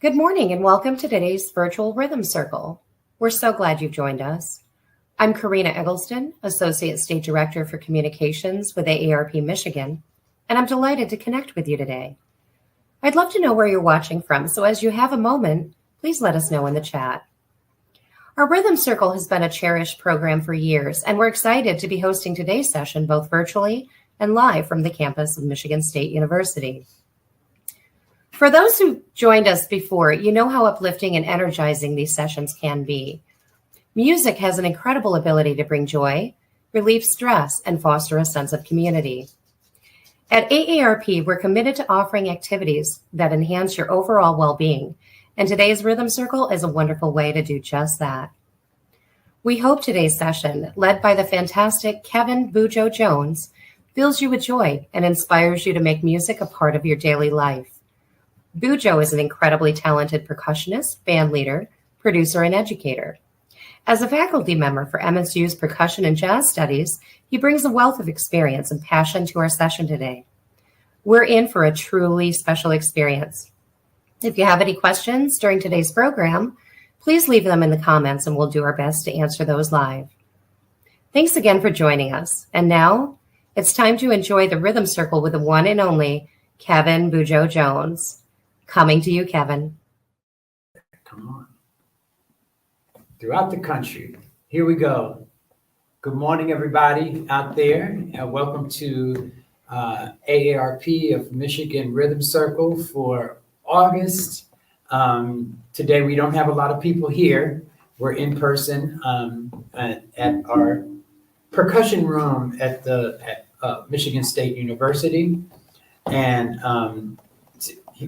Good morning and welcome to today's virtual Rhythm Circle. We're so glad you've joined us. I'm Karina Eggleston, Associate State Director for Communications with AARP Michigan, and I'm delighted to connect with you today. I'd love to know where you're watching from, so as you have a moment, please let us know in the chat. Our Rhythm Circle has been a cherished program for years, and we're excited to be hosting today's session both virtually and live from the campus of Michigan State University. For those who joined us before, you know how uplifting and energizing these sessions can be. Music has an incredible ability to bring joy, relieve stress, and foster a sense of community. At AARP, we're committed to offering activities that enhance your overall well-being, and today's Rhythm Circle is a wonderful way to do just that. We hope today's session, led by the fantastic Kevin Bujo Jones, fills you with joy and inspires you to make music a part of your daily life. Bujo is an incredibly talented percussionist, band leader, producer, and educator. As a faculty member for MSU's Percussion and Jazz Studies, he brings a wealth of experience and passion to our session today. We're in for a truly special experience. If you have any questions during today's program, please leave them in the comments and we'll do our best to answer those live. Thanks again for joining us. And now it's time to enjoy the Rhythm Circle with the one and only Kevin Bujo Jones. Coming to you, Kevin. Come on. Throughout the country. Here we go. Good morning, everybody out there, and welcome to AARP of Michigan Rhythm Circle for August. Today, we don't have a lot of people here. We're in person at our percussion room at Michigan State University, and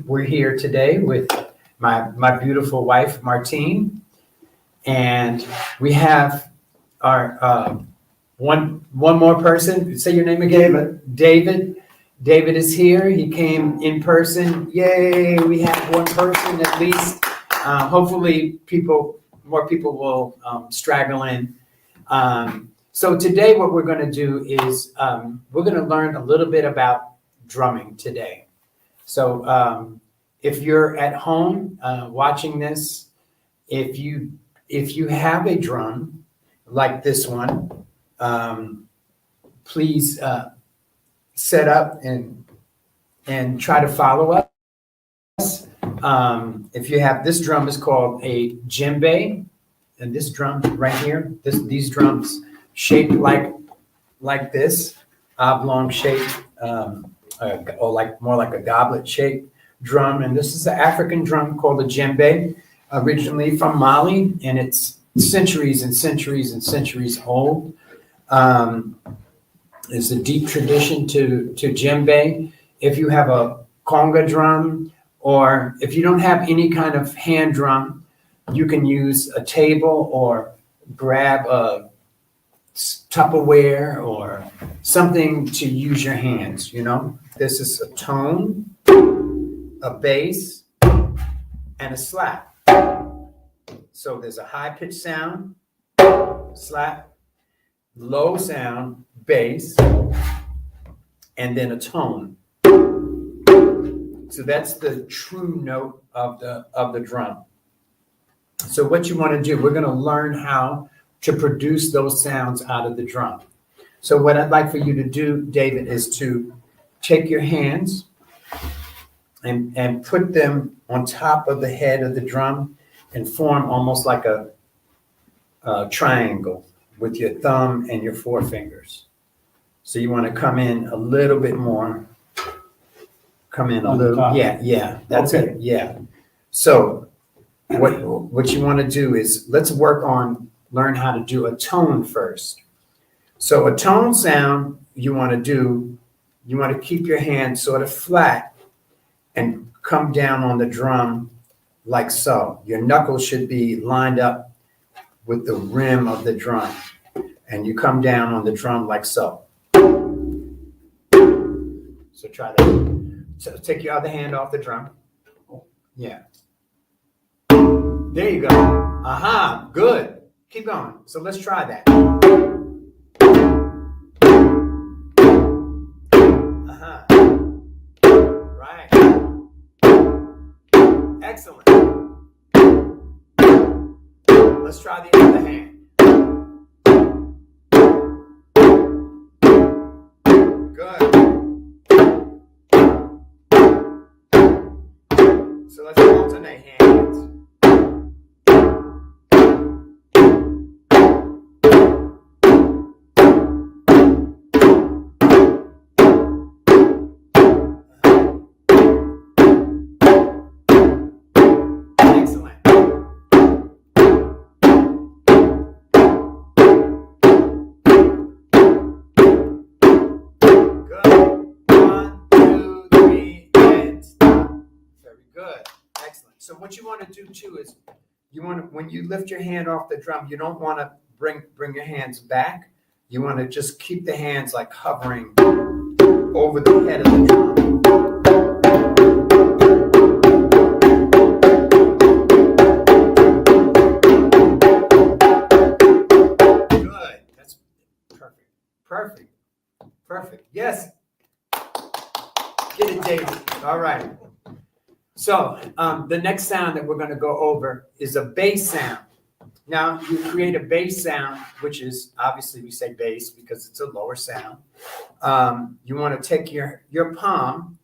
we're here today with my beautiful wife, Martine, and we have our one more person. Say your name again. David. David is here. He came in person. Yay! We have one person at least. Hopefully, more people will straggle in. So today, what we're going to do is we're going to learn a little bit about drumming today. So if you're at home watching this, if you have a drum like this one, please set up and try to follow us. If you have, this drum is called a djembe, and this drum right here, these drums shaped like this, oblong shape. Or more like a goblet-shaped drum, and this is an African drum called a djembe, originally from Mali, and it's centuries and centuries and centuries old. It's a deep tradition to djembe. If you have a conga drum, or if you don't have any kind of hand drum, you can use a table or grab a Tupperware or something to use your hands, you know. This is a tone, a bass, and a slap. So there's a high-pitched sound, slap, low sound, bass, and then a tone. So that's the true note of the drum. So what you want to do, we're going to learn how to produce those sounds out of the drum. So what I'd like for you to do, David, is to take your hands and put them on top of the head of the drum and form almost like a triangle with your thumb and your forefingers. So you want to come in a little bit more. Come in a little. Yeah, that's okay. It. Yeah. So what you want to do is let's learn how to do a tone first. So a tone sound you want to keep your hand sort of flat and come down on the drum like so. Your knuckles should be lined up with the rim of the drum, and you come down on the drum like so. So try that. So take your other hand off the drum. Yeah. There you go. Aha, good. Keep going. So let's try that. Right. Excellent. Let's try the other hand. Good. So let's alternate hands. Excellent. Good. 1, 2, 3, and stop. Very good. Excellent. So what you want to do too is you want to, when you lift your hand off the drum, you don't want to bring your hands back. You want to just keep the hands like hovering over the head of the drum. Good. That's perfect. Perfect. Perfect. Yes. Get it, David. All right. So the next sound that we're going to go over is a bass sound. Now you create a bass sound, which is obviously we say bass because it's a lower sound. You want to take your palm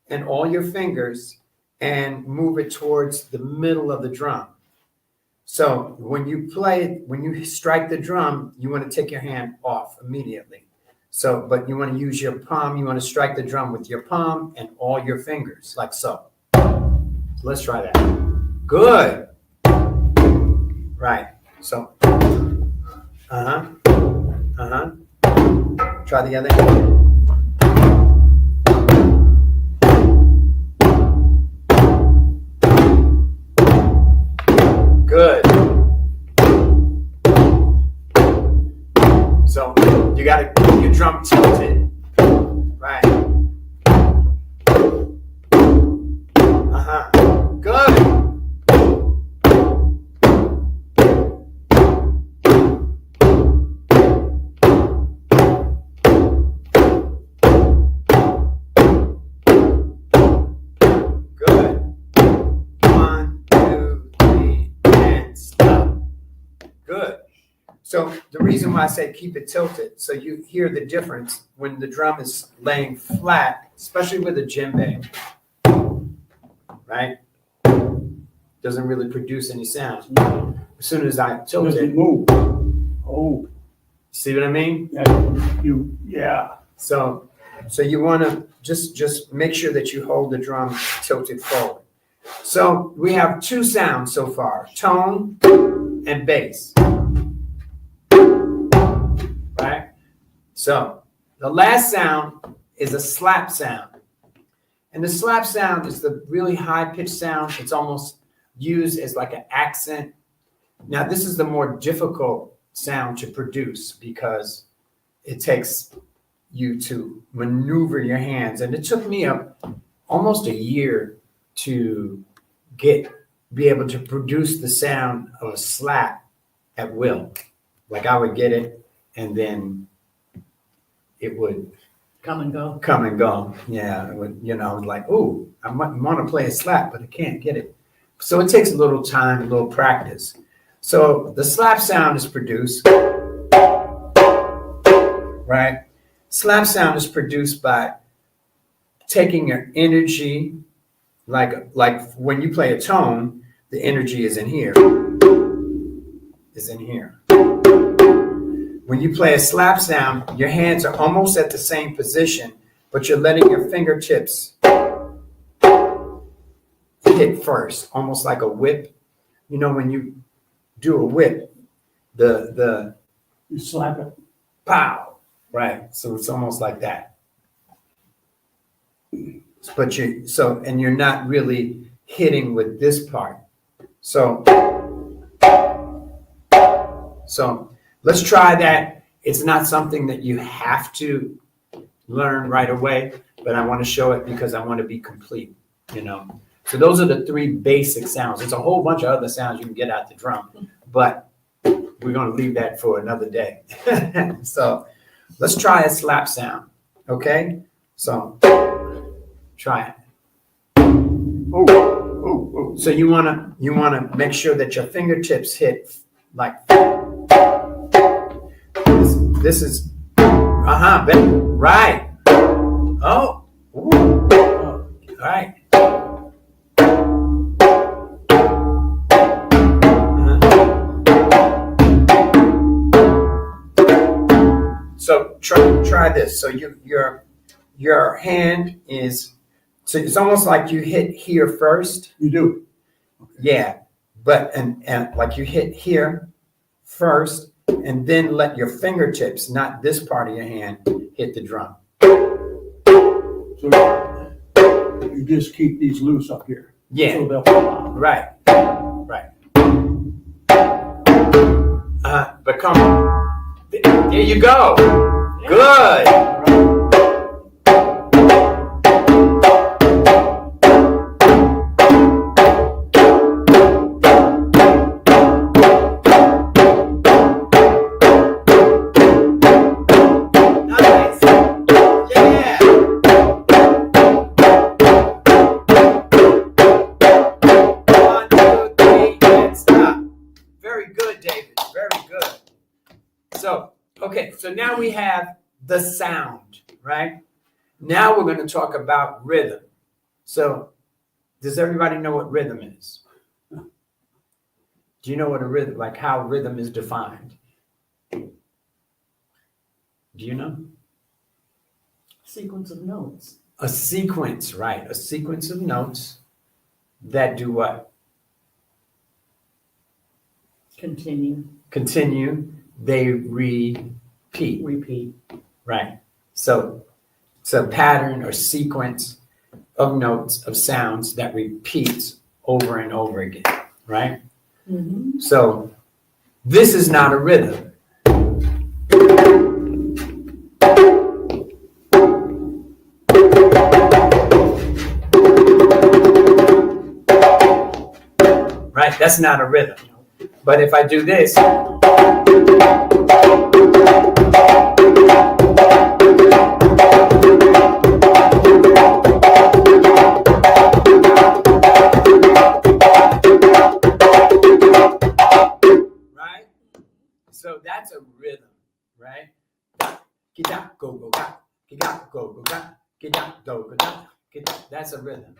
and all your fingers and move it towards the middle of the drum. So when you play, when you strike the drum, you want to take your hand off immediately. So, but you want to use your palm. You want to strike the drum with your palm and all your fingers, like so. So let's try that. Good. Right. So, Try the other hand. Good. So you got to keep your drum tilted. Right. Good. Good. 1, 2, 3, and stop. Good. So the reason why I say keep it tilted, so you hear the difference when the drum is laying flat, especially with a djembe, right? Doesn't really produce any sound. As soon as I tilt it, Doesn't move. Oh, see what I mean? yeah. So you want to just make sure that you hold the drum tilted forward. So we have two sounds so far, tone and bass. Right? So the last sound is a slap sound. And the slap sound is the really high-pitched sound. It's almost used as like an accent. Now, this is the more difficult sound to produce because it takes you to maneuver your hands. And it took me almost a year to be able to produce the sound of a slap at will. Like I would get it and then it would Come and go. come and go. Yeah, it would, I was like, oh, I want to play a slap, but I can't get it. So it takes a little time, a little practice. So the slap sound is produced, right? Slap sound is produced by taking your energy, like when you play a tone, the energy is in here, When you play a slap sound, your hands are almost at the same position, but you're letting your fingertips hit first, almost like a whip. When you do a whip, the You slap it. pow, right? So it's almost like that. But you're not really hitting with this part. So let's try that. It's not something that you have to learn right away, but I want to show it because I want to be complete, So those are the three basic sounds. There's a whole bunch of other sounds you can get out the drum, but we're going to leave that for another day. So let's try a slap sound, okay? So try it. Oh. So you wanna make sure that your fingertips hit like this is right. Oh, ooh. All right. So try this. So your hand is, so it's almost like you hit here first. You do. Yeah, but and like you hit here first, and then let your fingertips, not this part of your hand, hit the drum. So you just keep these loose up here. Yeah. So they'll fall out. Right. But come on. There you go. Good. So now we have the sound, right? Now we're going to talk about rhythm. So does everybody know what rhythm is? Do you know what a rhythm, like how rhythm is defined? Do you know? Sequence of notes. A sequence, right? A sequence of notes that do what? Continue. They repeat. Repeat. Right. So it's a pattern or sequence of notes, of sounds that repeats over and over again, right? Mm-hmm. So this is not a rhythm. Right? That's not a rhythm. But if I do this, so that's a rhythm, right? Get out, go, go, get out, go, go, get out, go, go, get out. That's a rhythm,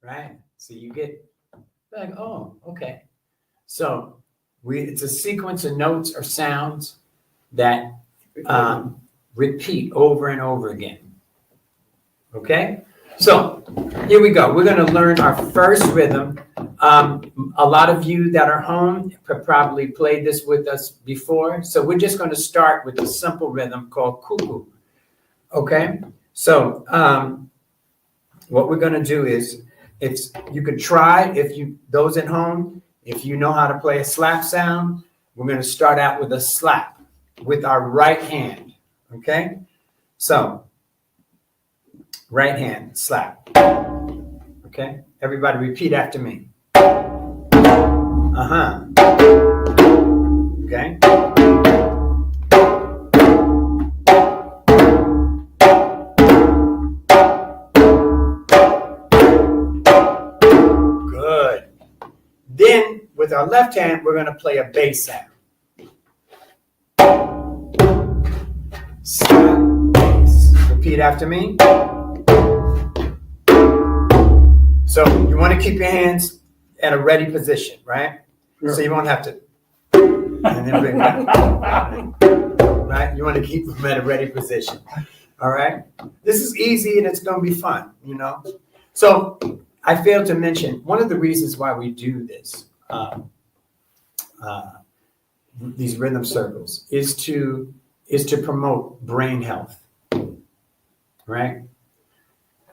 right? So you get like, oh, okay. So it's a sequence of notes or sounds that repeat over and over again. Okay? So here we go. We're going to learn our first rhythm. A lot of you that are home have probably played this with us before. So we're just going to start with a simple rhythm called cuckoo. Okay? So what we're going to do is, you could try, those at home, if you know how to play a slap sound, we're going to start out with a slap with our right hand. Okay? So right hand, slap. Okay? Everybody repeat after me. Okay? Good. Then, with our left hand, we're going to play a bass sound. Slap, bass. Repeat after me. So you want to keep your hands at a ready position, right? Sure. So you won't have to. And then bring back. Right? You want to keep them at a ready position. All right? This is easy and it's going to be fun, you know? So I failed to mention one of the reasons why we do this, these rhythm circles, is to promote brain health, right?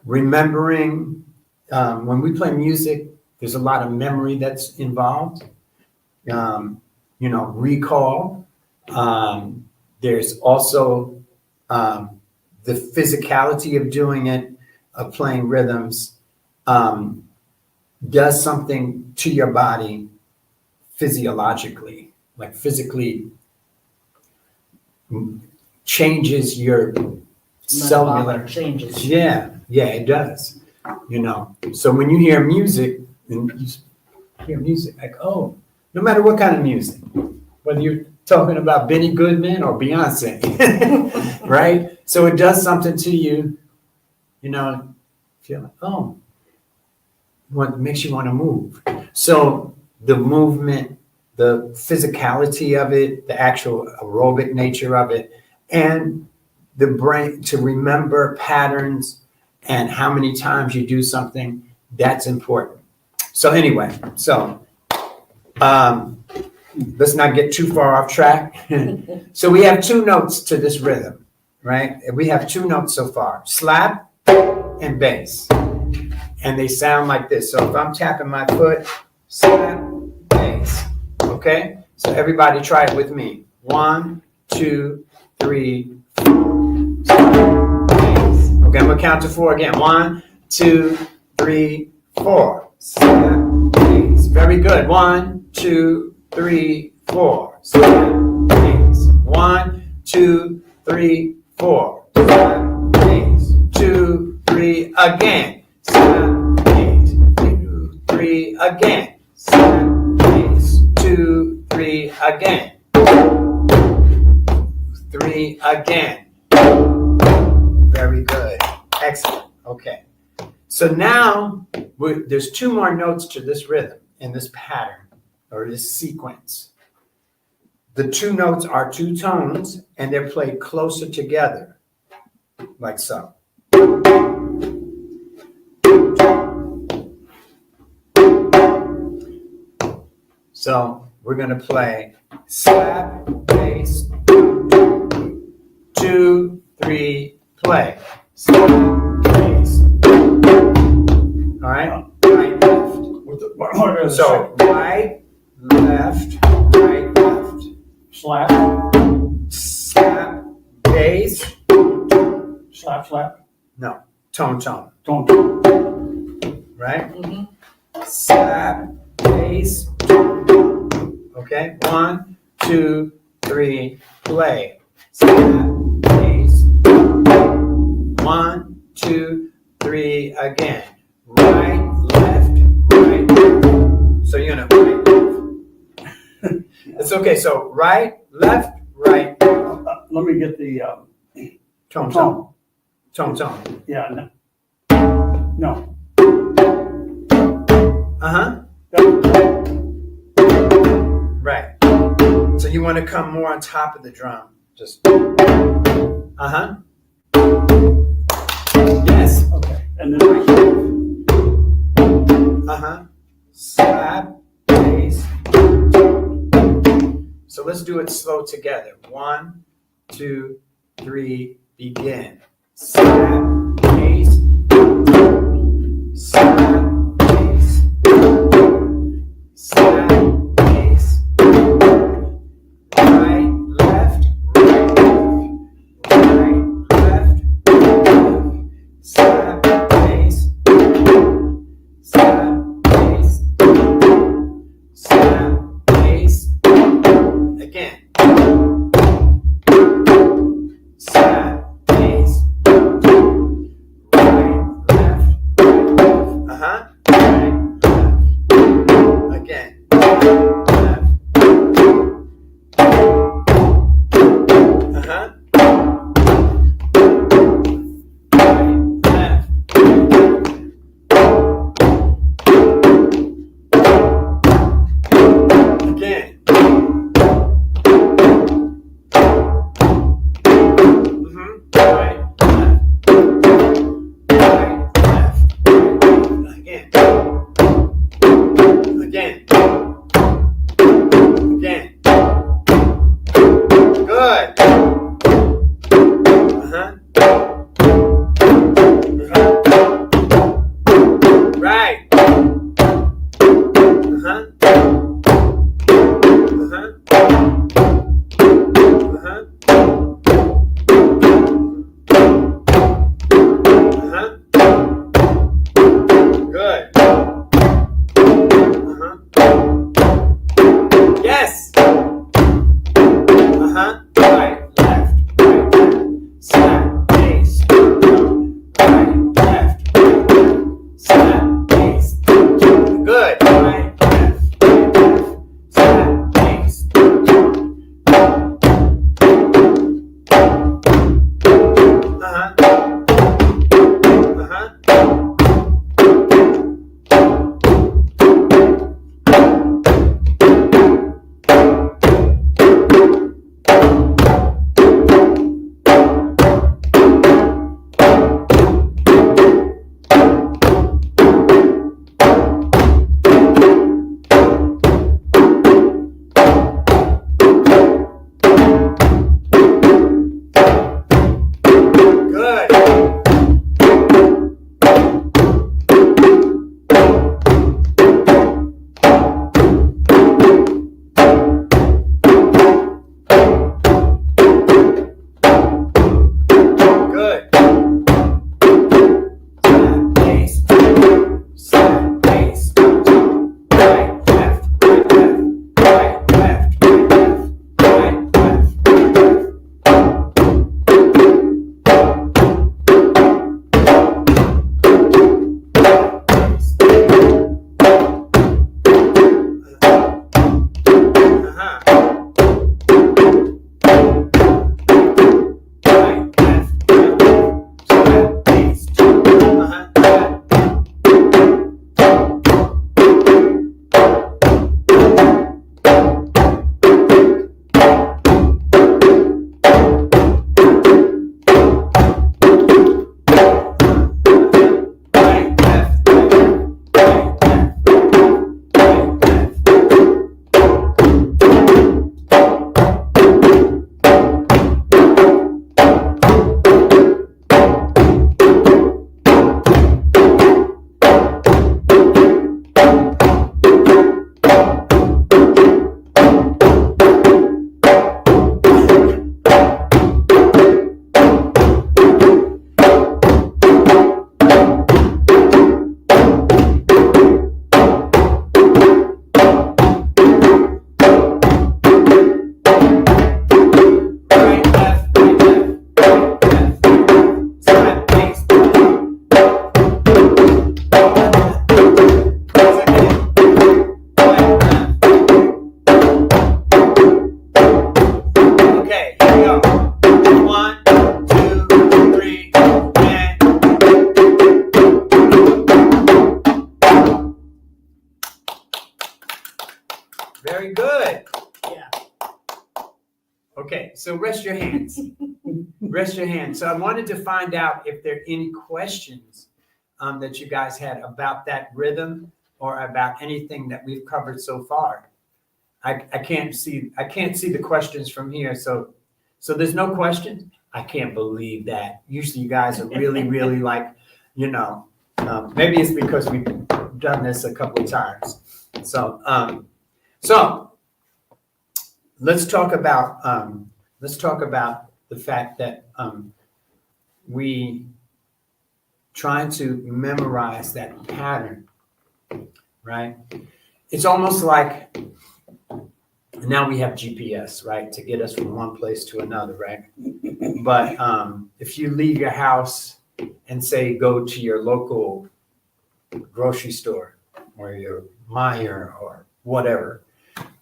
Remembering, when we play music, there's a lot of memory that's involved. Recall. There's also the physicality of doing it, of playing rhythms, does something to your body physiologically, like physically changes your cellular changes. Yeah, it does. So when you hear music, And you hear music like, oh, no matter what kind of music, whether you're talking about Benny Goodman or Beyonce, right? So it does something to you, you know, feel like, oh, what makes you want to move. So the movement, the physicality of it, the actual aerobic nature of it, and the brain to remember patterns and how many times you do something, that's important. So anyway, let's not get too far off track. So we have two notes to this rhythm, right? We have two notes so far, slap and bass. And they sound like this. So if I'm tapping my foot, slap, bass. Okay? So everybody try it with me. 1, 2, 3, 4. Slap, bass. Okay, I'm gonna count to 4 again. 1, 2, 3, 4. Slap, bass. Very good. 1, 2, 3, 4. Slap, bass. 1, 2, 3, 4. Slap, bass. 2, 3, again. Slap, bass. 2, 3, again. Slap, bass. 2, 3, again. 3 again. Very good. Excellent. Okay. So now there's 2 more notes to this rhythm in this pattern or this sequence. The 2 notes are 2 tones and they're played closer together, like so. So we're going to play slap, bass, 2, 3, play. Slap, bass. All right? Right, left. So right, left, right, left. Slap, Slap, bass. slap, slap, No, tone, tone. don't. Right? Mhm. Slap, bass. Okay, 1, 2, 3, play. Slap, bass. 1, 2, 3, again. Right, left, right. So you're gonna right, left. It's okay. So right, left, right. Let me get the, Tone, tone, tone, tone. yeah, no. Uh-huh. Right. So you want to come more on top of the drum. Just uh-huh. Yes. Okay, and then right. Uh-huh. Slap, bass. So let's do it slow together. 1, 2, 3, begin. Slap, bass. Slap, bass. Slap, bass. Right, left, right, left. Slap, bass. Slap, bass. Slap, bass. Again. Slap, bass. Right, left. Uh-huh. Right, left. Again. Left. Uh-huh. Right, left. Again. Right, left. Right, left. Again. Again. Again. Good. Uh-huh. Uh-huh. Right. Uh-huh. Uh-huh. Uh-huh. Uh-huh. Good. Uh-huh. Yes. Uh-huh. Right, left, right, left. Slap, bass. Right, left, right, left. Slap, bass. Good. Okay, so rest your hands. Rest your hands. So I wanted to find out if there are any questions that you guys had about that rhythm or about anything that we've covered so far. I can't see the questions from here. So there's no questions. I can't believe that. Usually you guys are really, really like, maybe it's because we've done this a couple of times. So let's talk about the fact that we trying to memorize that pattern, right? It's almost like now we have GPS, right, to get us from one place to another, right? But if you leave your house and say go to your local grocery store or your Meijer or whatever,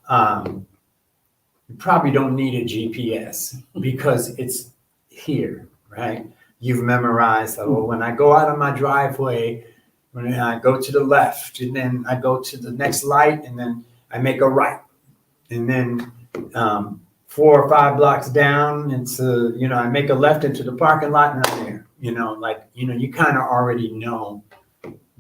you probably don't need a GPS because it's here, right? You've memorized, oh, when I go out of my driveway, when I go to the left, and then I go to the next light, and then I make a right. And then 4 or 5 blocks down, into, I make a left into the parking lot, and I'm there. You kind of already know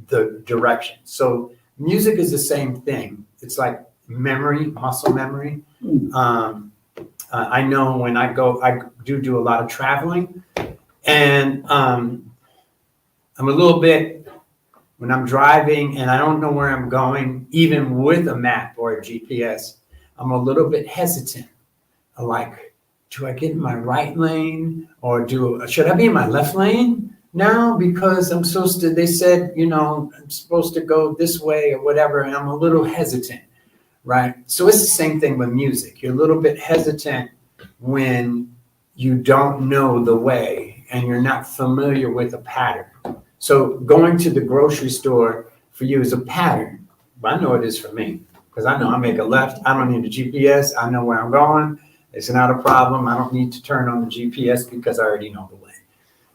the direction. So music is the same thing. It's like memory, muscle memory. I know when I do a lot of traveling, and I'm a little bit, when I'm driving and I don't know where I'm going, even with a map or a GPS, I'm a little bit hesitant. I'm like, do I get in my right lane or should I be in my left lane now? Because they said, I'm supposed to go this way or whatever, and I'm a little hesitant, right? So it's the same thing with music. You're a little bit hesitant when you don't know the way and you're not familiar with a pattern. So going to the grocery store for you is a pattern. But I know it is for me, because I know I make a left. I don't need a GPS. I know where I'm going. It's not a problem. I don't need to turn on the GPS because I already know the way,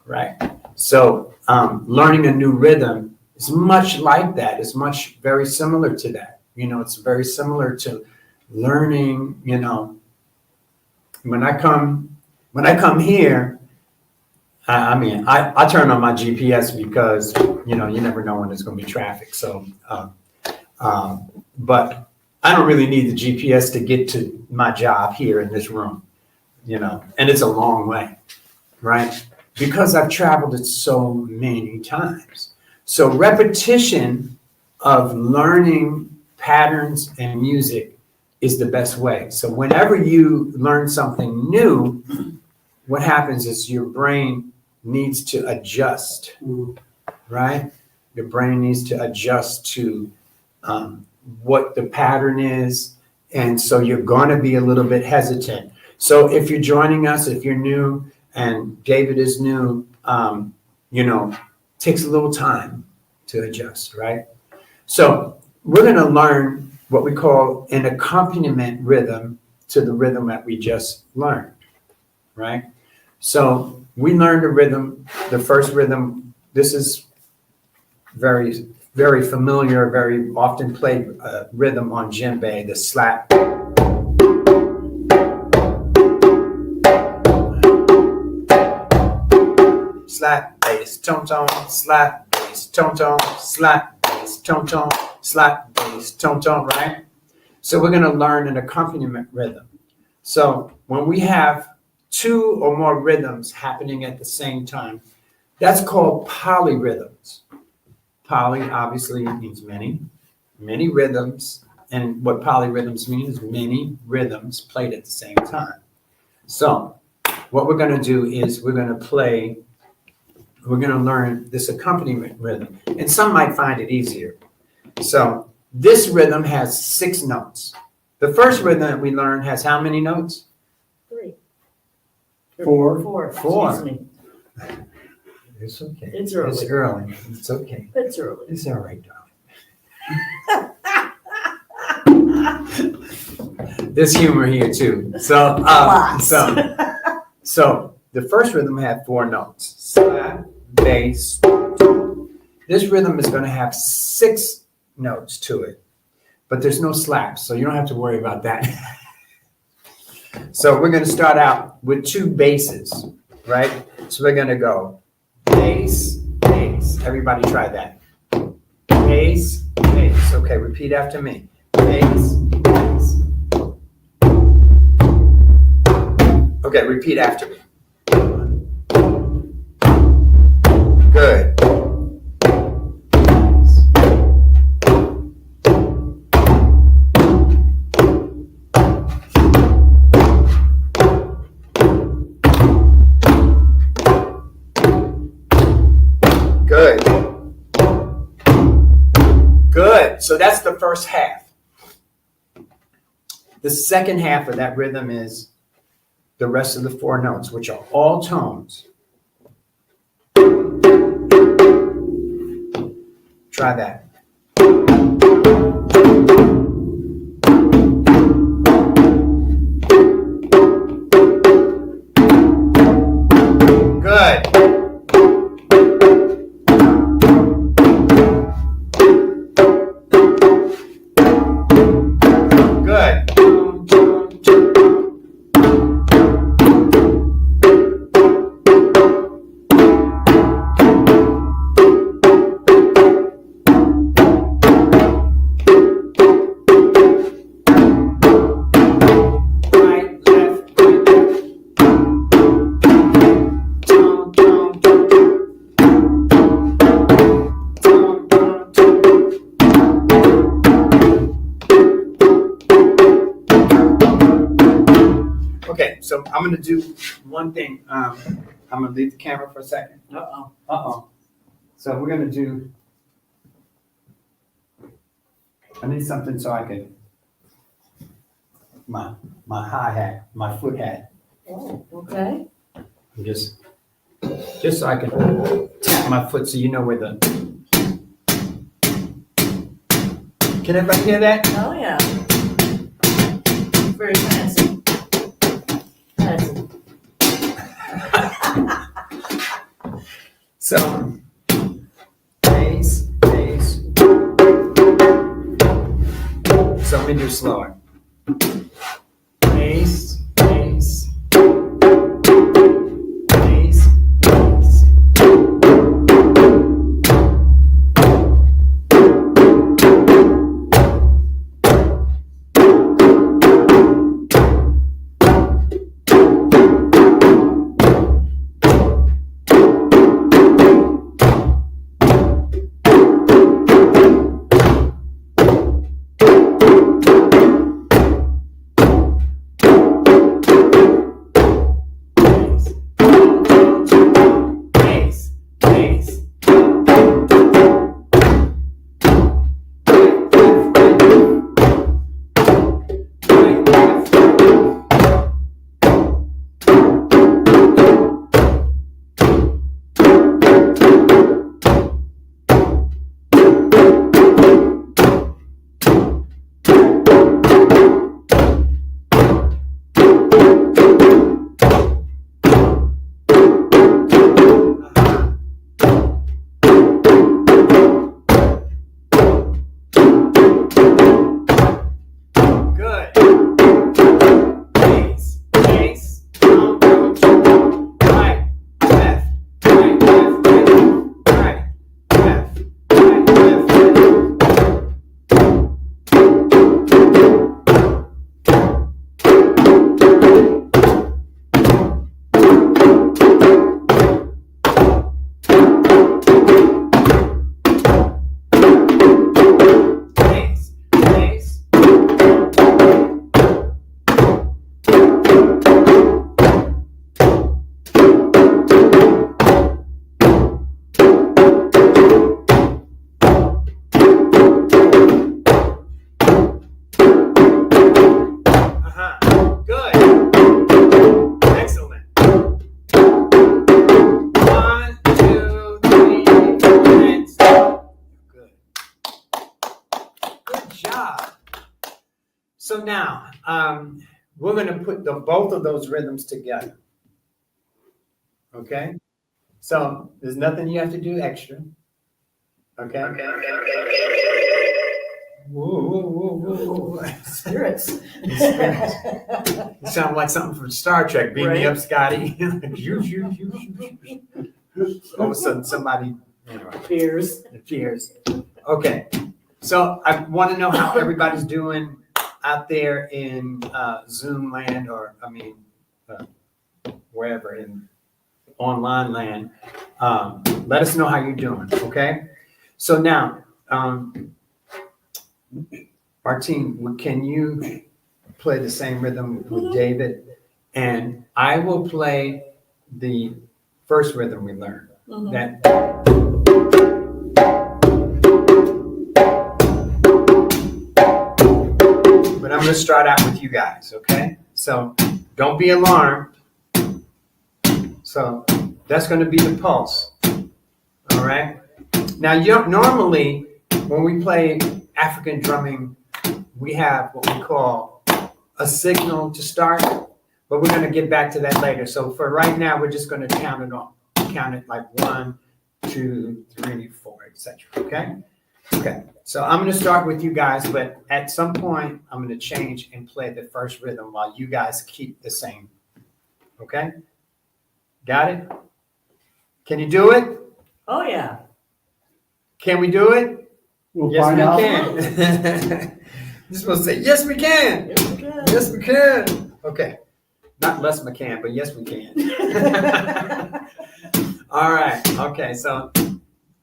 right? So learning a new rhythm is much like that. It's very similar to that. It's very similar to learning, when I come here, I turn on my GPS because, you never know when there's going to be traffic. So, but I don't really need the GPS to get to my job here in this room, and it's a long way, right? Because I've traveled it so many times. So repetition of learning patterns and music is the best way. So whenever you learn something new, what happens is your brain needs to adjust, right? Your brain needs to adjust to what the pattern is. And so you're going to be a little bit hesitant. So if you're joining us, if you're new and David is new, takes a little time to adjust, right? So we're going to learn what we call an accompaniment rhythm to the rhythm that we just learned, right? So we learned a rhythm, the first rhythm. This is very, very familiar, very often played rhythm on djembe, the slap. Slap, bass, tone, slap, bass, tone, slap, bass, tone, slap, bass, tone, right? So we're going to learn an accompaniment rhythm. So when we have 2 or more rhythms happening at the same time, that's called polyrhythms. Poly obviously means many, many rhythms. And what polyrhythms mean is many rhythms played at the same time. So what we're going to do is we're going to learn this accompaniment rhythm. And some might find it easier. So this rhythm has 6 notes. The first rhythm that we learn has how many notes? 3. 4. 4. Excuse me. It's okay. It's early. It's early. It's okay. It's early. It's all right, darling. There's humor here too. So the first rhythm had 4 notes: slap, bass. This rhythm is going to have 6 notes to it, but there's no slaps, so you don't have to worry about that. So we're going to start out with 2 basses, right? So we're going to go bass, bass. Everybody try that. Bass, bass. Okay, repeat after me. Bass, bass. Okay, repeat after me. Good. Good. Good. So that's the first half. The second half of that rhythm is the rest of the 4 notes, which are all tones. Try that. Good. Good. Okay, so I'm going to do one thing. I'm going to leave the camera for a second. Uh-oh. Uh-oh. So we're going to do, I need something so I can, my hi-hat, my foot hat. Oh, okay. Just so I can tap my foot so you know where the, can everybody hear that? Oh, yeah. Very fancy. Fancy. So, bass, bass. So let me do slower. Bass, bass. Bass, bass. So now, we're going to put both of those rhythms together. Okay? So there's nothing you have to do extra. Okay? Whoa, whoa, whoa, whoa, whoa. Spirits. You sound like something from Star Trek. Beam me Right. up, Scotty. All of a sudden, somebody Cheers. appears. Okay, so I want to know how everybody's doing out there in Zoom land, or wherever in online land. Let us know how you're doing. Okay. So now, Martine, can you play the same rhythm with David? And I will play the first rhythm we learned. That. But I'm going to start out with you guys, okay? So don't be alarmed. So that's going to be the pulse. All right. Now, normally when we play African drumming, we have what we call a signal to start, but we're going to get back to that later. So for right now, we're just going to count it like 1, 2, 3, 4, etc. Okay. Okay. So I'm going to start with you guys, but at some point I'm going to change and play the first rhythm while you guys keep the same. Okay. Got it? Can you do it? Oh, yeah. Can we do it? We'll Yes, find we out. can. You're supposed to say, yes, we can. Yes, we can. Yes, we can. Okay. Not less we can, but yes, we can. All right. Okay. So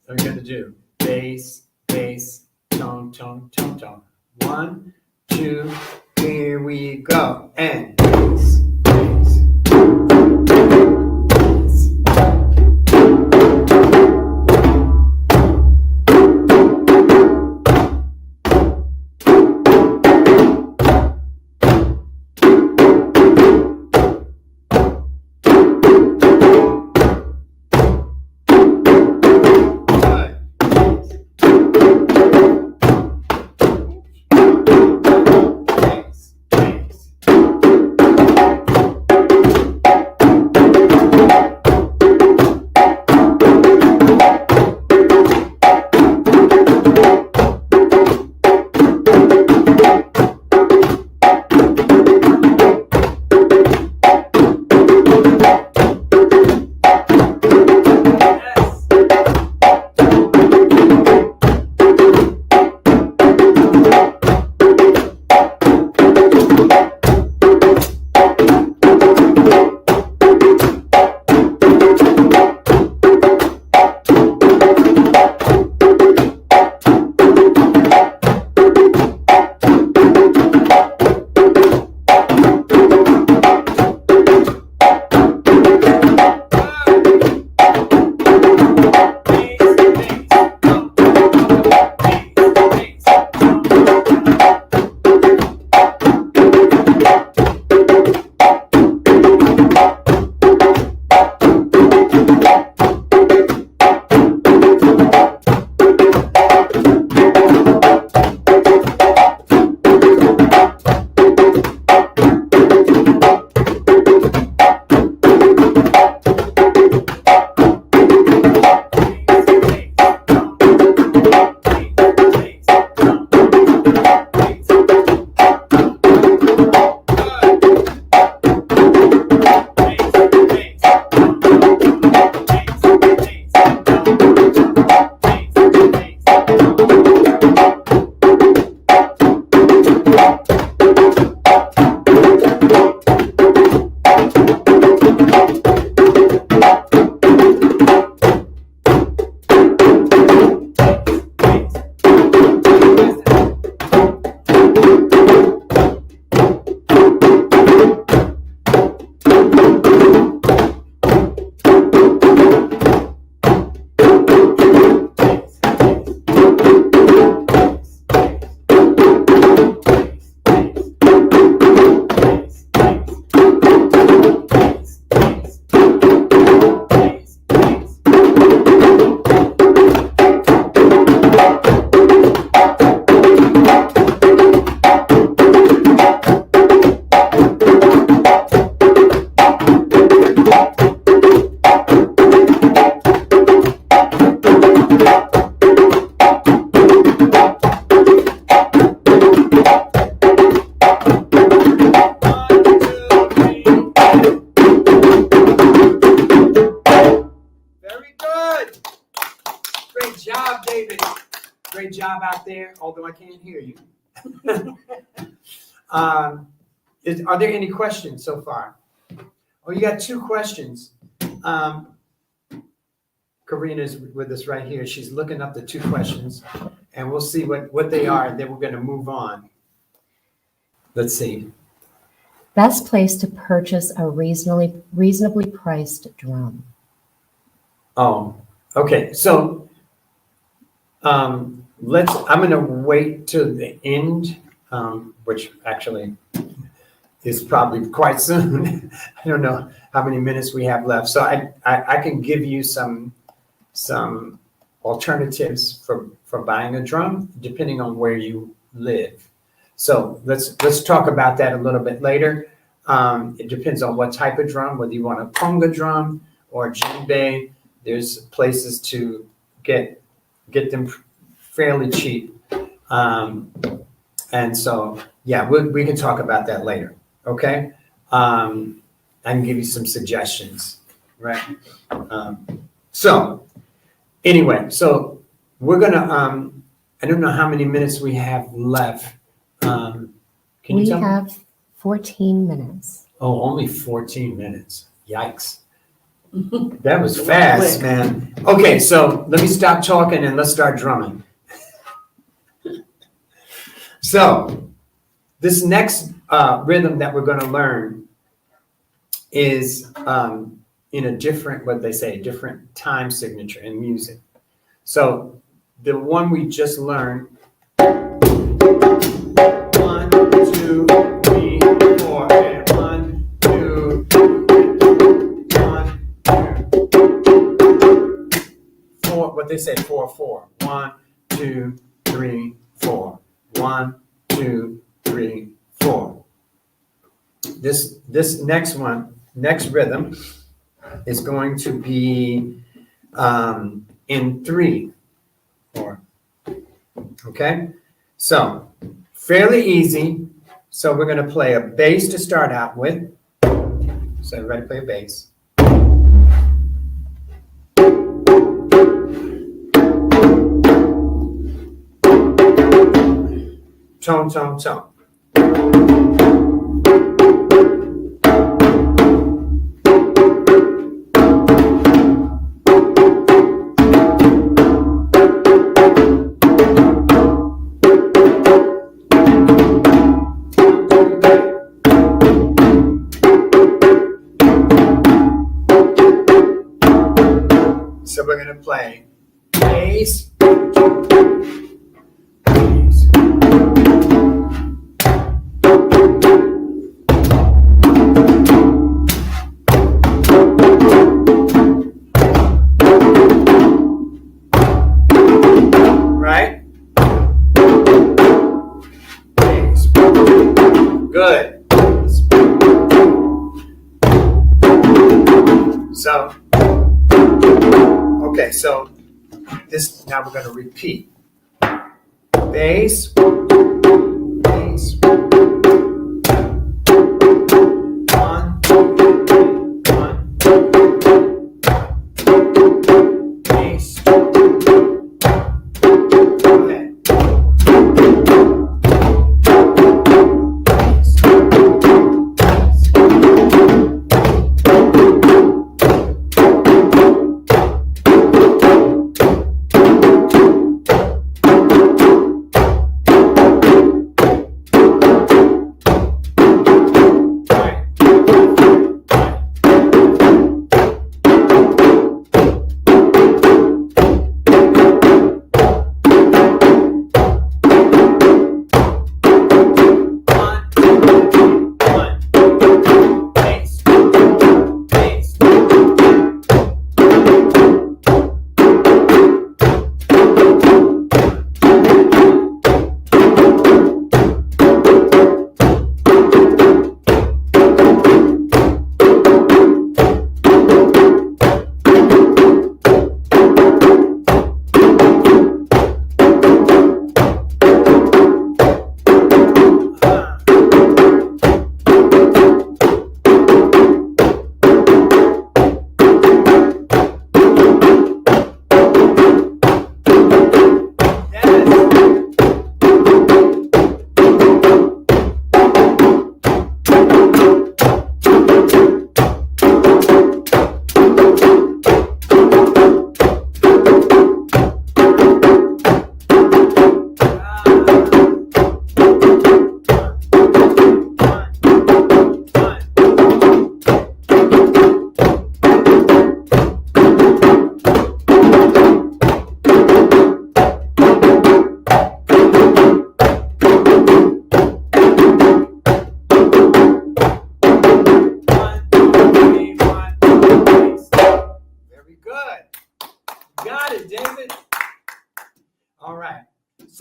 we're going to do bass, bass, tone, tone, tone, tone. 1, 2, here we go. And bass, bass. job out there, although I can't hear you. Are there any questions so far? Oh, you got 2 questions. Karina's with us right here. She's looking up the 2 questions, and we'll see what they are, and then we're going to move on. Let's see. Best place to purchase a reasonably priced drum. Oh, okay. So I'm going to wait till the end, which actually is probably quite soon. I don't know how many minutes we have left. So I can give you some alternatives for buying a drum, depending on where you live. So let's talk about that a little bit later. It depends on what type of drum, whether you want a conga drum or a djembe. There's places to get them fairly cheap. And so, yeah, we can talk about that later. Okay. I can give you some suggestions, right? So anyway, so we're gonna, I don't know how many minutes we have left. Can you We tell me? have 14 minutes. Oh, only 14 minutes. Yikes. That was fast, man. Okay, so let me stop talking and let's start drumming. So this next rhythm that we're going to learn is in a different, what they say, different time signature in music. So the one we just learned, 1, 2, 3, 4, and 1, 2, 1, 2, 4. What they say, 4, 4. 1, 2, 3, 4. 1, 2, 3, 4. This next rhythm is going to be in 3, 4. Okay, so fairly easy. So we're going to play a bass to start out with. So everybody play a bass. Tone, tone, tone. So we're going to play bass, bass. Right? Bass. Good. So, okay, so this, now we're going to repeat. Bass, bass. 1, 1. Bass. Go ahead. Bass.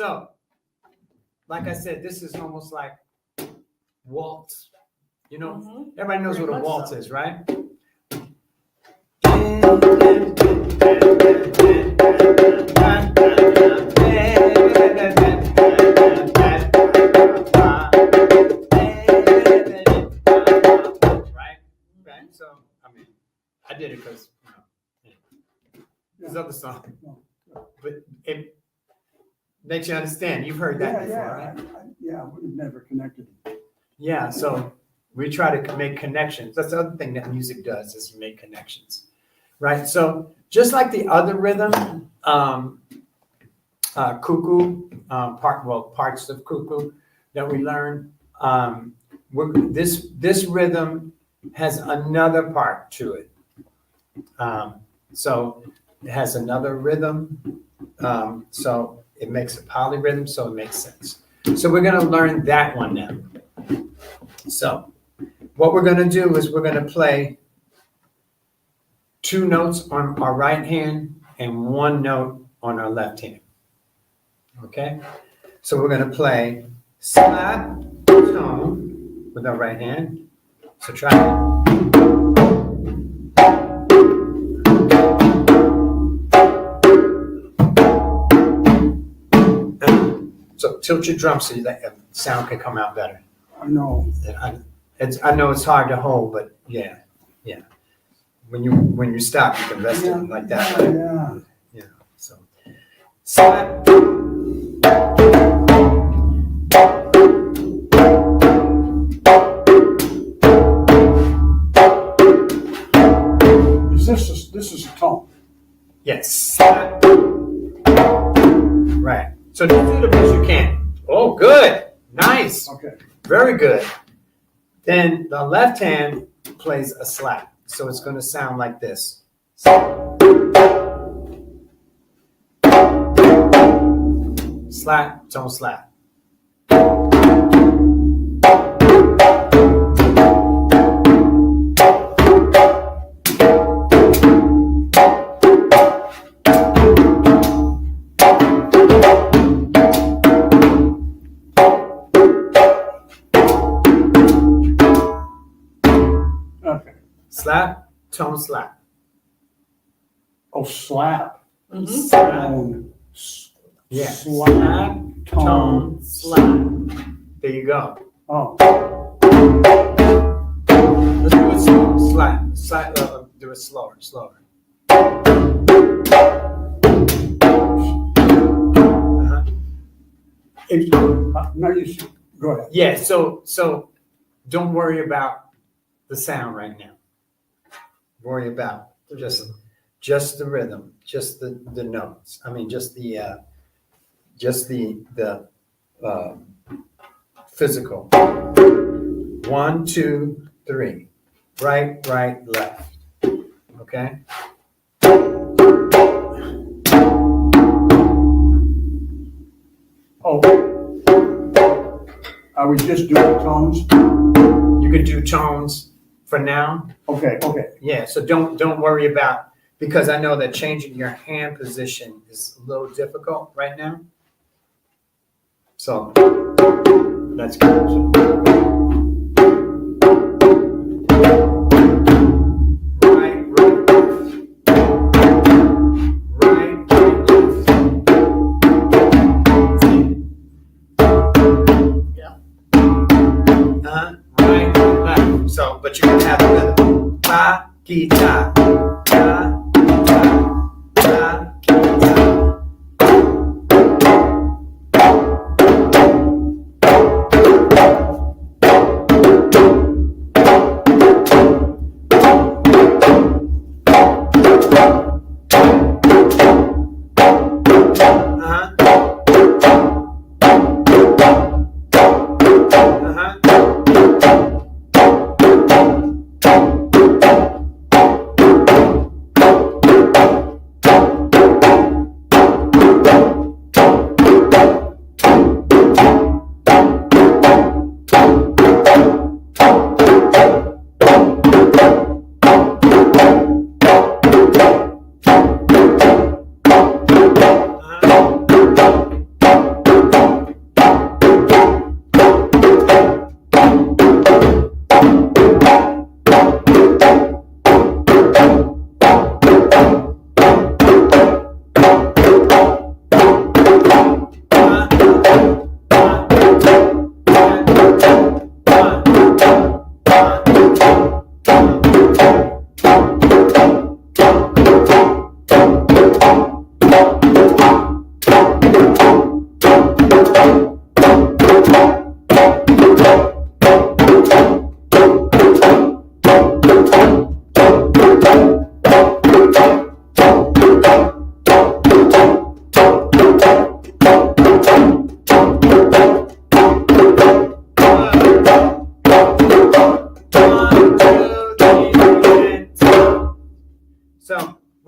So, like I said, this is almost like waltz. You know, everybody knows Very what a much waltz so. is, right? Right? Right? So, I mean, I did it because, there's other songs, but it makes you understand. You've heard that before, right? Yeah, we've never connected. Yeah, so we try to make connections. That's the other thing that music does is you make connections, right? So just like the other rhythm, cuckoo, parts of cuckoo that we learned, this rhythm has another part to it. So it has another rhythm, so it makes a polyrhythm, so it makes sense. So we're gonna learn that one now. So what we're gonna do is we're gonna play 2 notes on our right hand and 1 note on our left hand. Okay? So we're gonna play slap, tone with our right hand. So try it. So tilt your drum so that sound can come out better. I know. I know it's hard to hold, but yeah. When you stop, you can rest it like that. Right? Yeah. So slap. This is a tone. Yes. Slap. Right. So just do the best you can. Oh, good. Nice. Okay. Very good. Then the left hand plays a slap. So it's going to sound like this. Slap, tone, slap. Okay. Slap, tone, slap. Oh, slap. Slap. Tone. Yeah. Slap. Tone. Slap. There you go. Oh. Let's do it slow. Slap. Slap. Do it slower. Now you should, go ahead. Yeah. So don't worry about the sound right now. Worry about just the rhythm, just the notes. I mean, just the physical. 1, 2, 3. Right, left. Okay? Oh. Are we just doing tones? You can do tones for now. Okay. Yeah, so don't worry about, because I know that changing your hand position is a little difficult right now. So that's good. Right, left. Yeah. Right, left. So, but you can have the rhythm. Ba, guitar. Ba, guitar. Ba, guitar.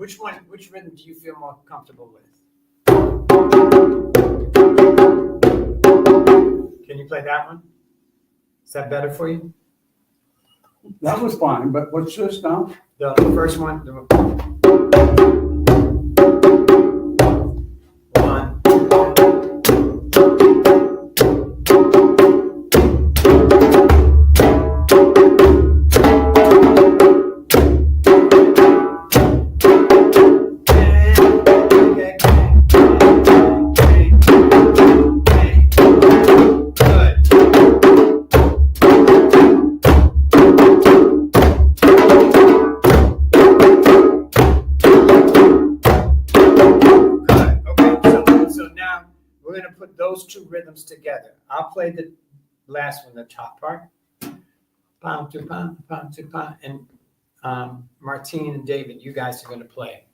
Which rhythm do you feel more comfortable with? Can you play that one? Is that better for you? That was fine, but what's this now? The first one. One. Those two rhythms together. I'll play the last one, the top part. Pam to pam, pam to pam, and Martine and David, you guys are going to play.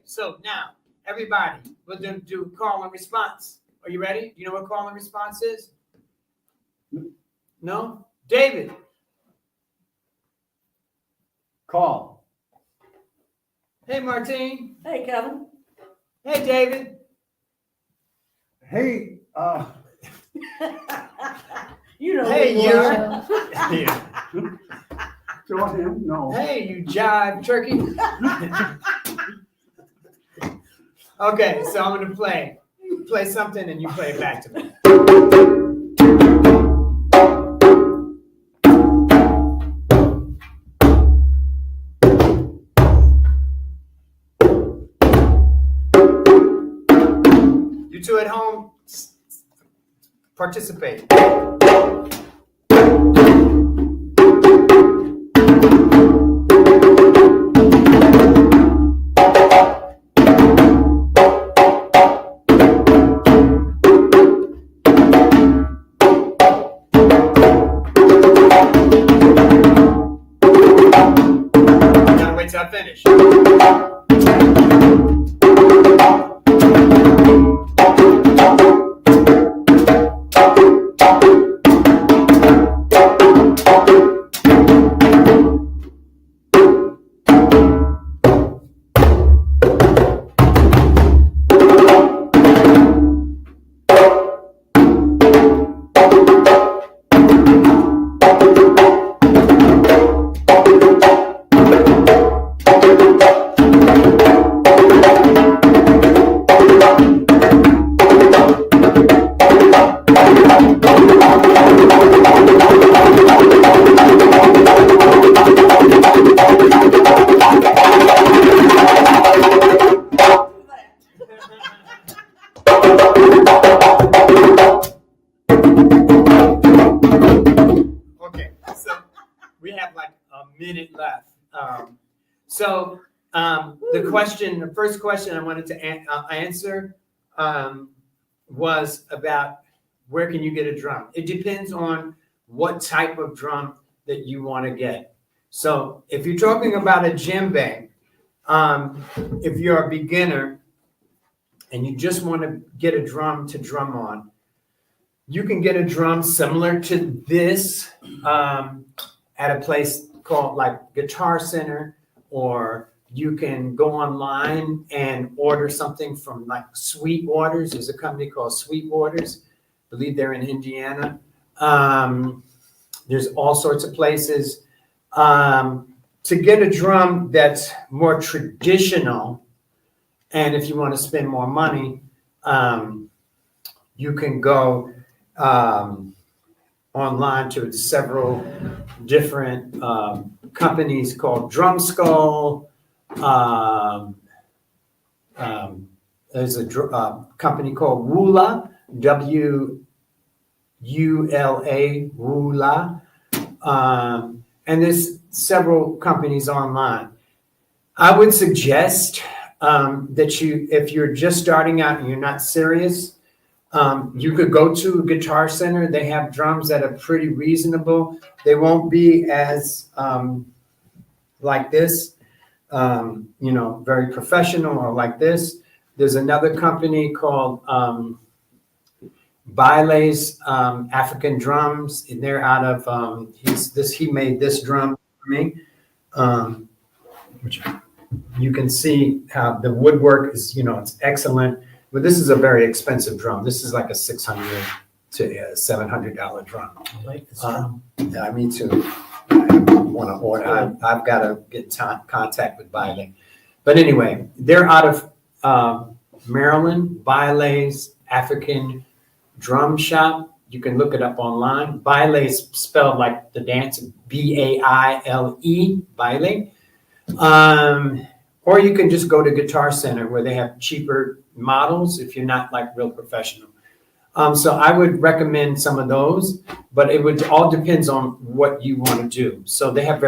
So now, everybody, we're going to do call and response. Are you ready? You know what call and response is? No? David. Call. Hey, Martine. Hey, Kevin. Hey, David. Hey, You know. Hey, who you. you are. Yeah. go ahead, no. Hey, you jive turkey. Okay, so I'm going to play something and you play it back to me. You two at home, participate. Wait till I finish. So the first question I wanted to answer was about where can you get a drum? It depends on what type of drum that you want to get. So if you're talking about a djembe, if you're a beginner and you just want to get a drum to drum on, you can get a drum similar to this at a place called like Guitar Center, or you can go online and order something from like Sweet Waters. There's a company called Sweet Waters. I believe they're in Indiana. There's all sorts of places. To get a drum that's more traditional, and if you want to spend more money, you can go online to several different companies called Drum Skull. There's a company called Wula, W-U-L-A, Wula. And there's several companies online. I would suggest that if you're just starting out and you're not serious, you could go to a Guitar Center. They have drums that are pretty reasonable. They won't be as like this, very professional or like this. There's another company called Baile's African Drums, and they're out of he made this drum for me, which you can see how the woodwork is, it's excellent. But this is a very expensive drum. This is like a $600 to $700 drum. I like this drum. Yeah, me too. I want to order. I've got to get in contact with Baile. But anyway, they're out of Maryland. Baile's African Drum Shop. You can look it up online. Baile is spelled like the dance, B-A-I-L-E, Baile. Or you can just go to Guitar Center where they have cheaper models if you're not like real professional. So I would recommend some of those, but it would all depends on what you want to do. So they have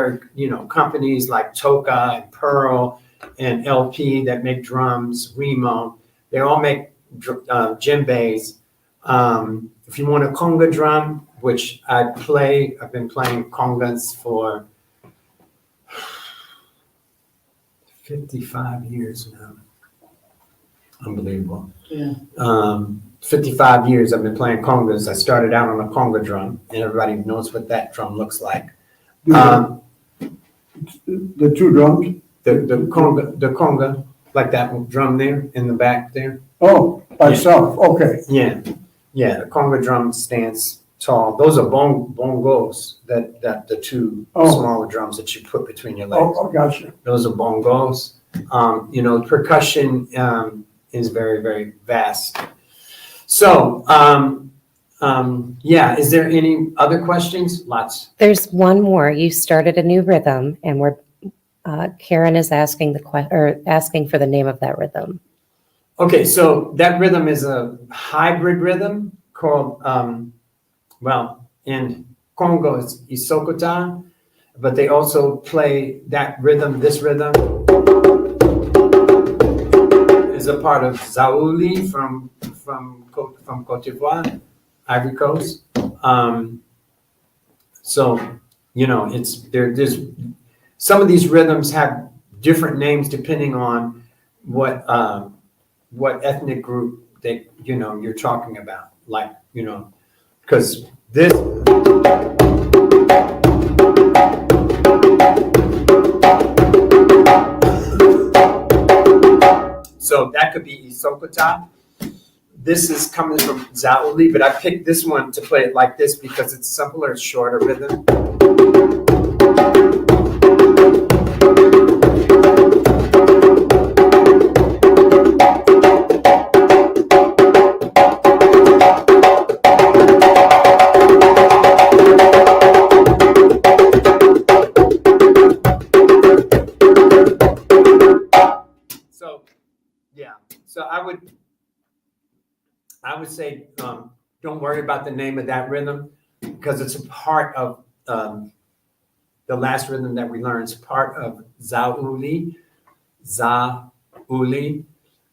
companies like Toka and Pearl and LP that make drums, Remo. They all make djembes. If you want a conga drum, which I've been playing congas for 55 years now. Unbelievable. Yeah. 55 years I've been playing congas. I started out on a conga drum, and everybody knows what that drum looks like. The two drums? The conga, like that drum there in the back there. Oh, by itself, okay. Yeah, the conga drum stands tall. Those are bongos, that the two smaller drums that you put between your legs. Oh, gotcha. Those are bongos. Percussion is very, very vast. So, is there any other questions? Lots. There's one more. You started a new rhythm, and Karen is asking asking for the name of that rhythm. Okay, so that rhythm is a hybrid rhythm called, in Congo it's Isokota, but they also play that rhythm. This rhythm is a part of Zaouli from Cote d'Ivoire, Ivory Coast. It's there's some of these rhythms have different names depending on what ethnic group that you're talking about. Like, because this so that could be Isokota. This is coming from Zaouli, but I picked this one to play it like this because it's simpler, shorter rhythm. So I would say don't worry about the name of that rhythm because it's a part of the last rhythm that we learned is part of Zauli,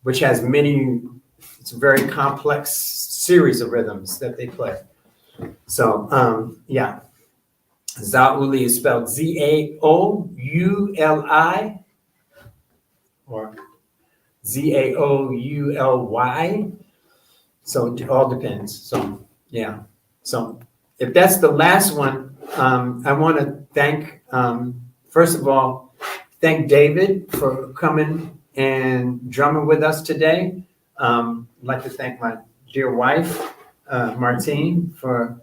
which has many, it's a very complex series of rhythms that they play. So, yeah, Zauli is spelled Z-A-O-U-L-I or Z-A-O-U-L-Y. So it all depends. So, yeah. So if that's the last one, I want to thank, first of all, thank David for coming and drumming with us today. I'd like to thank my dear wife, Martine, for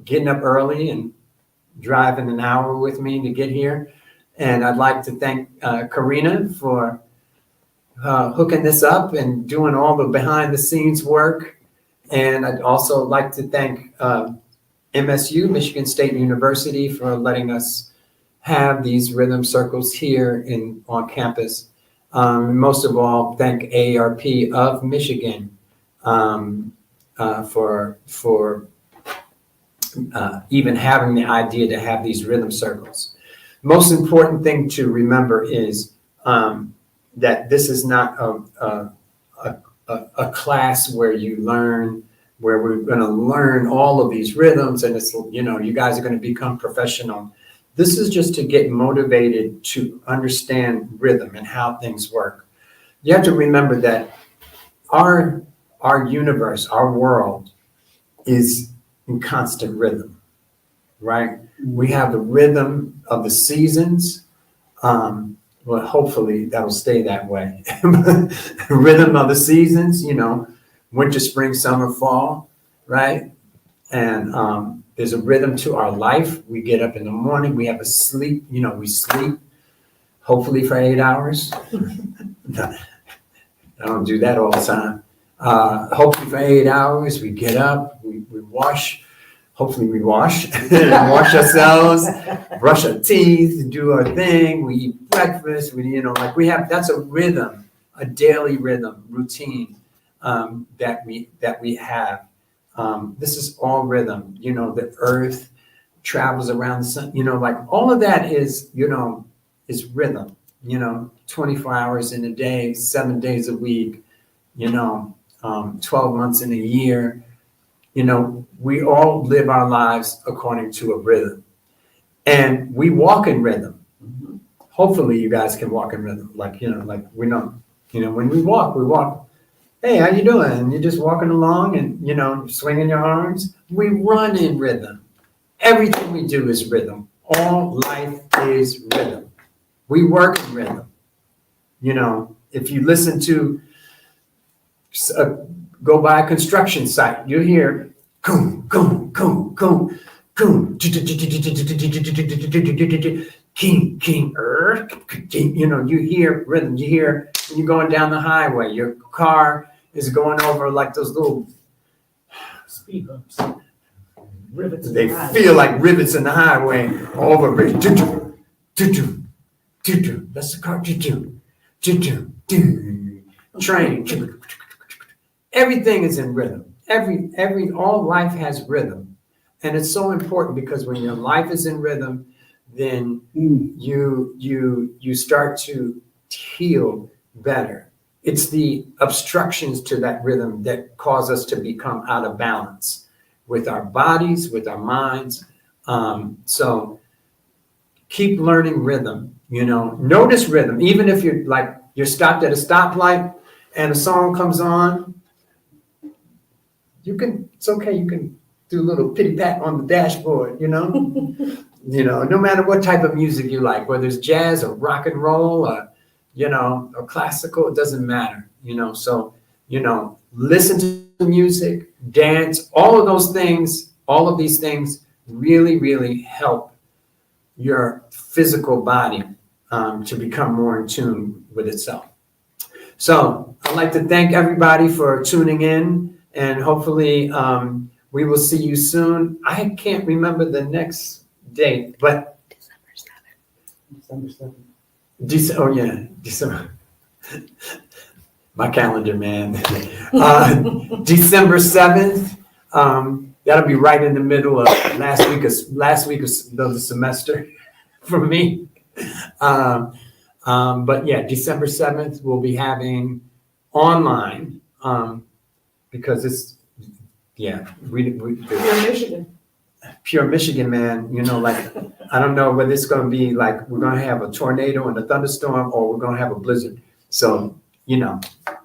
getting up early and driving an hour with me to get here. And I'd like to thank Karina for hooking this up and doing all the behind the scenes work. And I'd also like to thank MSU, Michigan State University, for letting us have these rhythm circles here on campus. Most of all, thank AARP of Michigan for even having the idea to have these rhythm circles. Most important thing to remember is that this is not a class where you learn, where we're going to learn all of these rhythms and it's, you guys are going to become professional. This is just to get motivated to understand rhythm and how things work. You have to remember that our universe, our world is in constant rhythm, right? We have the rhythm of the seasons. Well, hopefully that'll stay that way. Rhythm of the seasons, winter, spring, summer, fall, right? And there's a rhythm to our life. We get up in the morning, we have a sleep, we sleep, hopefully for 8 hours. I don't do that all the time. Hopefully for 8 hours, we get up, we wash. Hopefully we wash ourselves, brush our teeth, do our thing. We eat breakfast. We have, that's a rhythm, a daily rhythm, routine that we have. This is all rhythm. The earth travels around the sun. All of that is rhythm. 24 hours in a day, 7 days a week. 12 months in a year. We all live our lives according to a rhythm, and we walk in rhythm. Hopefully you guys can walk in rhythm. We know, when we walk, hey, how you doing? And you're just walking along and, swinging your arms. We run in rhythm. Everything we do is rhythm. All life is rhythm. We work in rhythm. If you listen to, go by a construction site, you hear boom, boom, boom, boom, boom, king, you hear rhythm. You hear when you're going down the highway, your car is going over like those little Speed bumps. Rivets. They feel like rivets in the highway over a bridge. That's the car. Train. Everything is in rhythm. All life has rhythm. And it's so important because when your life is in rhythm, then you start to heal better. It's the obstructions to that rhythm that cause us to become out of balance with our bodies, with our minds. So keep learning rhythm, notice rhythm. Even if you're stopped at a stoplight and a song comes on, it's okay. You can do a little pity pat on the dashboard, no matter what type of music you like, whether it's jazz or rock and roll or, or classical, it doesn't matter, so, listen to music, dance, all of these things really, really help your physical body to become more in tune with itself. So I'd like to thank everybody for tuning in, and hopefully we will see you soon. I can't remember the next date, but December 7th. December. My calendar, man. December 7th. That'll be right in the middle of last week of the semester. from me. But yeah, December 7th, we'll be having online, because it's, yeah, You're in Michigan. pure Michigan, man, like, I don't know whether it's gonna be like, we're gonna have a tornado and a thunderstorm, or we're gonna have a blizzard. So,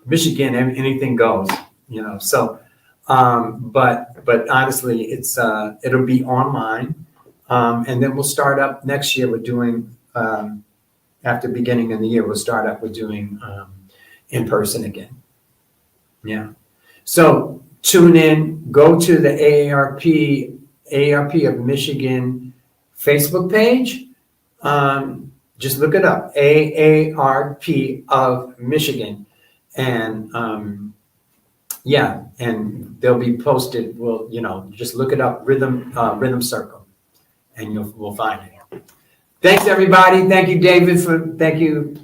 Michigan, anything goes, so, but honestly, it'll be online. And then we'll start up next year with doing, after beginning of the year, we'll start up with doing, in person again. Yeah. So tune in, go to the AARP of Michigan Facebook page. Just look it up, AARP of Michigan. And yeah, and they'll be posted. Well, just look it up, Rhythm Circle, and we'll find it. Thanks, everybody. Thank you, David, thank you,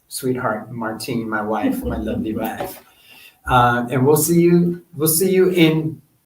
sweetheart, Martine, my wife, my lovely wife. And we'll see you in